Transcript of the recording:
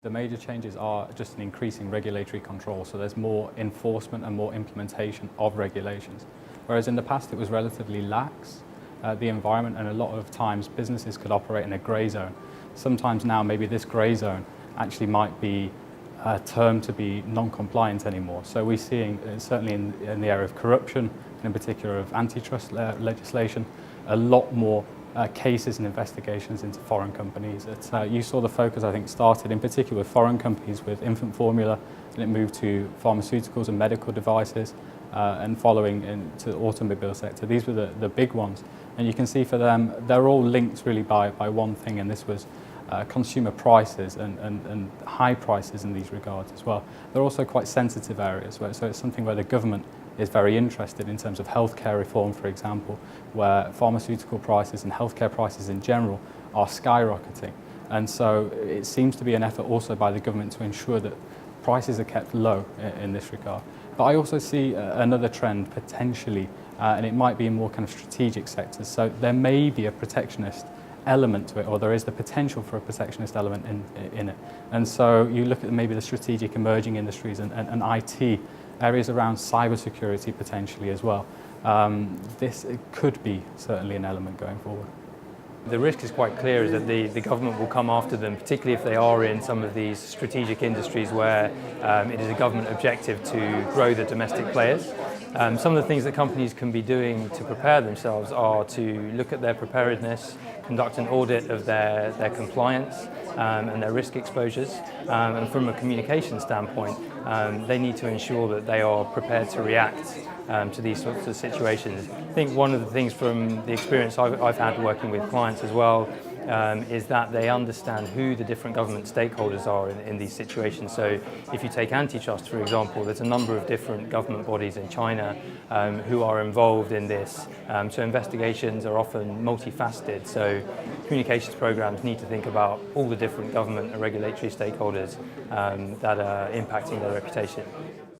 The major changes are just an increasing regulatory control, so there's more enforcement and more implementation of regulations. Whereas in the past it was relatively lax, the environment, and a lot of times businesses could operate in a grey zone. Sometimes now maybe this grey zone actually might be termed to be non-compliant anymore. So we're seeing, certainly in the area of corruption, and in particular of antitrust legislation, a lot more cases and investigations into foreign companies. You saw the focus, I think, started in particular with foreign companies with infant formula, and it moved to pharmaceuticals and medical devices, and following into the automobile sector. These were the big ones. And you can see for them, they're all linked really by one thing, and this was consumer prices and high prices in these regards as well. They're also quite sensitive areas, so it's something where the government is very interested in terms of healthcare reform, for example, where pharmaceutical prices and healthcare prices in general are skyrocketing. And so it seems to be an effort also by the government to ensure that prices are kept low in this regard. But I also see another trend potentially, and it might be in more kind of strategic sectors. So there may be a protectionist element to it, or there is the potential for a protectionist element in it. And so you look at maybe the strategic emerging industries and IT, areas around cybersecurity potentially as well. This could be certainly an element going forward. The risk is quite clear, is that the government will come after them, particularly if they are in some of these strategic industries where it is a government objective to grow the domestic players. Some of the things that companies can be doing to prepare themselves are to look at their preparedness, conduct an audit of their compliance and their risk exposures, and from a communication standpoint, they need to ensure that they are prepared to react to these sorts of situations. I think one of the things from the experience I've had working with clients as well is that they understand who the different government stakeholders are in these situations. So if you take antitrust, for example, there's a number of different government bodies in China who are involved in this. So investigations are often multifaceted. So communications programs need to think about all the different government and regulatory stakeholders that are impacting their reputation.